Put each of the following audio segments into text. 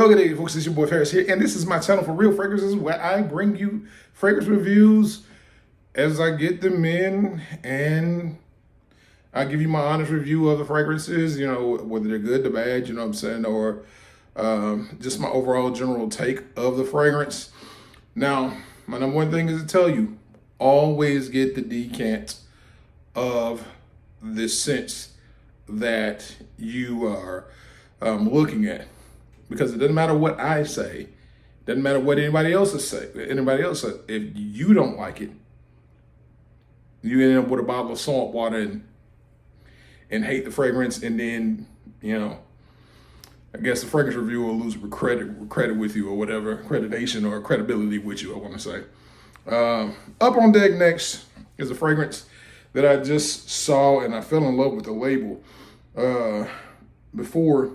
Well, good day, folks. It's your boy Ferris here, and this is my channel for real fragrances, where I bring you fragrance reviews as I get them in, and I give you my honest review of the fragrances, you know, whether they're good, or bad, you know what I'm saying, or just my overall general take of the fragrance. Now, my number one thing is to tell you, always get the decant of the scents that you are looking at. Because it doesn't matter what I say, doesn't matter what anybody else says. If you don't like it, you end up with a bottle of salt water and hate the fragrance, and then, you know, I guess the fragrance reviewer will lose credit with you, or whatever, accreditation or credibility with you, I want to say. Up on deck next is a fragrance that I just saw, and I fell in love with the label before.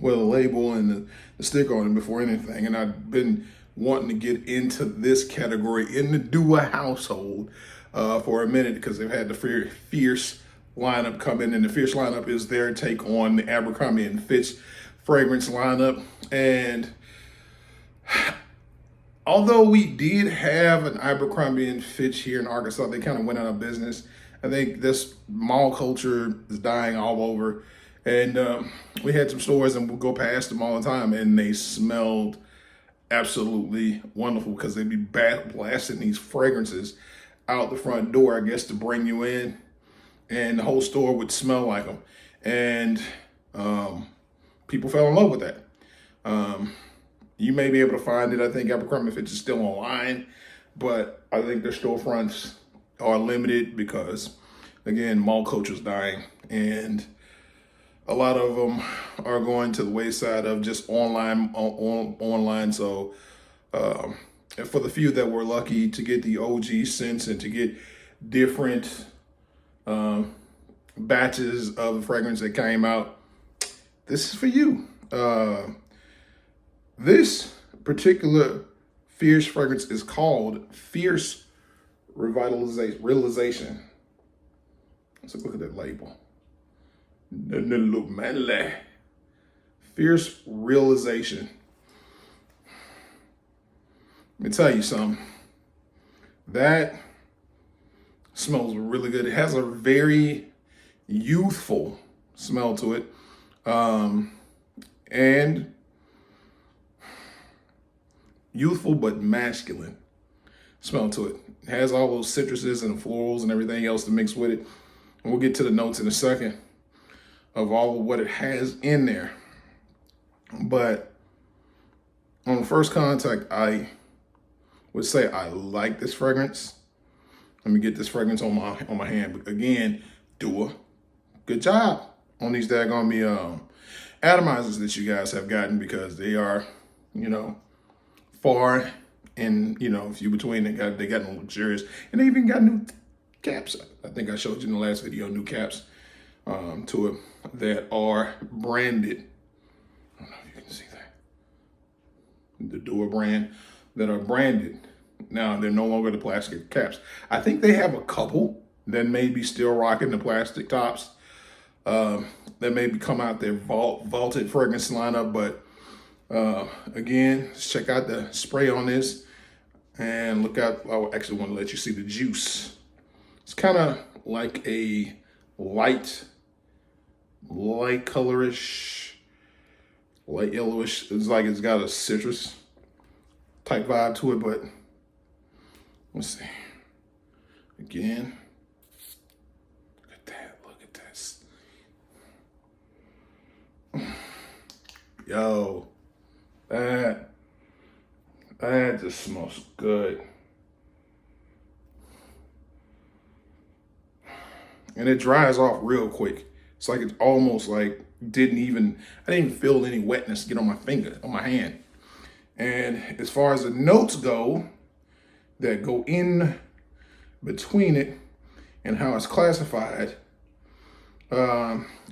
Well, the label and the sticker on it before anything. And I've been wanting to get into this category in the duo household for a minute, because they've had the Fierce lineup come in, and the Fierce lineup is their take on the Abercrombie and Fitch fragrance lineup. And although we did have an Abercrombie and Fitch here in Arkansas, they kind of went out of business. I think this mall culture is dying all over. And we had some stores, and we'll go past them all the time, and they smelled absolutely wonderful, because they'd be blasting these fragrances out the front door, I guess, to bring you in, and the whole store would smell like them. And people fell in love with that. You may be able to find it. I think Abercrombie & Fitch is still online, but I think their storefronts are limited because, again, mall culture is dying, and a lot of them are going to the wayside of just online. So and for the few that were lucky to get the OG scents and to get different batches of the fragrance that came out, this is for you. This particular Fierce fragrance is called Fierce Realization. Let's look at that label. Look manly. Fierce Realization. Let me tell you something. That smells really good. It has a very youthful smell to it. And youthful but masculine smell to it. It has all those citruses and florals and everything else to mix with it. And we'll get to the notes in a second of all of what it has in there. But on first contact, I would say I like this fragrance. Let me get this fragrance on my hand. But again, do a good job on these daggone atomizers that you guys have gotten, because they are, you know, far and, you know, few between. They got no luxurious, and they even got new caps. I think I showed you in the last video, new caps to it that are branded. I don't know if you can see that. The Dua brand that are branded. Now, they're no longer the plastic caps. I think they have a couple that may be still rocking the plastic tops that maybe come out their vaulted fragrance lineup. But again, let's check out the spray on this and look out. I actually want to let you see the juice. It's kind of like a light colorish, light yellowish. It's like it's got a citrus type vibe to it, but let's see. Again, look at this. Yo, that just smells good. And it dries off real quick. It's like it's almost like I didn't even feel any wetness get on my hand. And as far as the notes go that go in between it and how it's classified,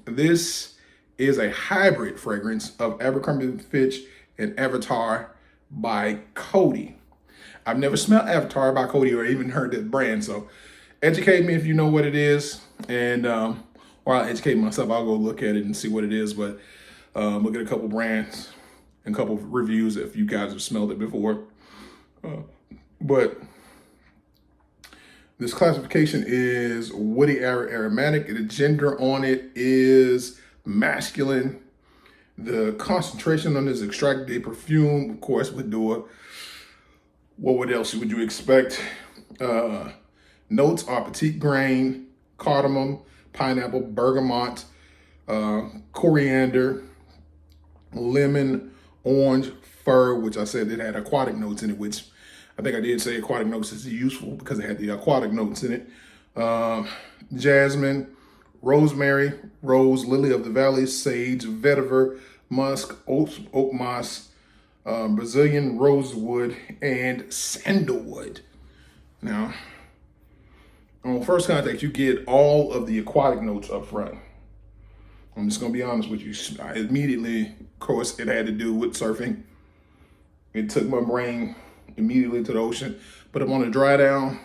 this is a hybrid fragrance of Abercrombie & Fitch and Avatar by Coty. I've never smelled Avatar by Coty or even heard that brand, so educate me if you know what it is, and or I'll educate myself. I'll go look at it and see what it is. But look at a couple brands. and a couple of reviews if you guys have smelled it before. But this classification is woody aromatic. The gender on it is masculine. The concentration on this extracted day perfume, of course, would do it. What else would you expect? Notes are Petit Grain, Cardamom, pineapple, Bergamot, Coriander, lemon, orange, fir, which I said it had aquatic notes in it, which I think I did say aquatic notes is useful because it had the aquatic notes in it. Jasmine, Rosemary, rose, lily of the valley, sage, vetiver, musk, oakmoss, Brazilian rosewood, and sandalwood. Now, on first contact, you get all of the aquatic notes up front. I'm just gonna be honest with you. I immediately, of course, it had to do with surfing. It took my brain immediately to the ocean. But on a dry down,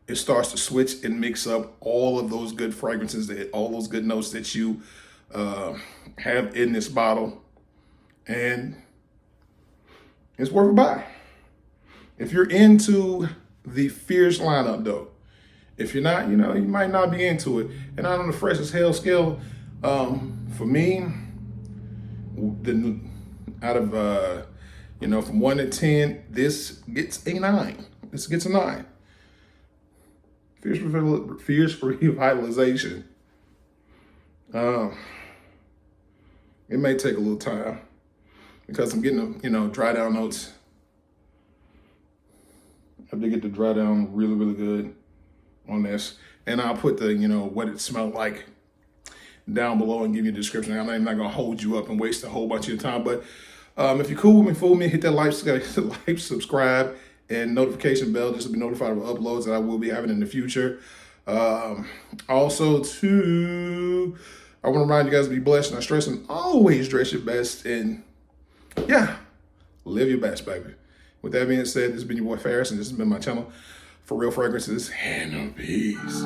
it starts to switch and mix up all of those good fragrances, all those good notes that you have in this bottle. And it's worth a buy. If you're into the Fierce lineup though, if you're not, you might not be into it. And on the fresh as hell scale, for me, out of, from 1 to 10, this gets a 9. This gets a 9. Fierce revitalization. It may take a little time because I'm getting the, dry down notes. I have to get the dry down really, really good on this. And I'll put the, what it smelled like down below and give you a description. I'm not gonna hold you up and waste a whole bunch of your time, but if you're cool with me, fool me, hit that like, subscribe, and notification bell just to be notified of uploads that I will be having in the future. Also, too, I want to remind you guys to be blessed and not stressed and always dress your best and, live your best, baby. With that being said, this has been your boy Ferris, and this has been my channel for Real Fragrances and Peace.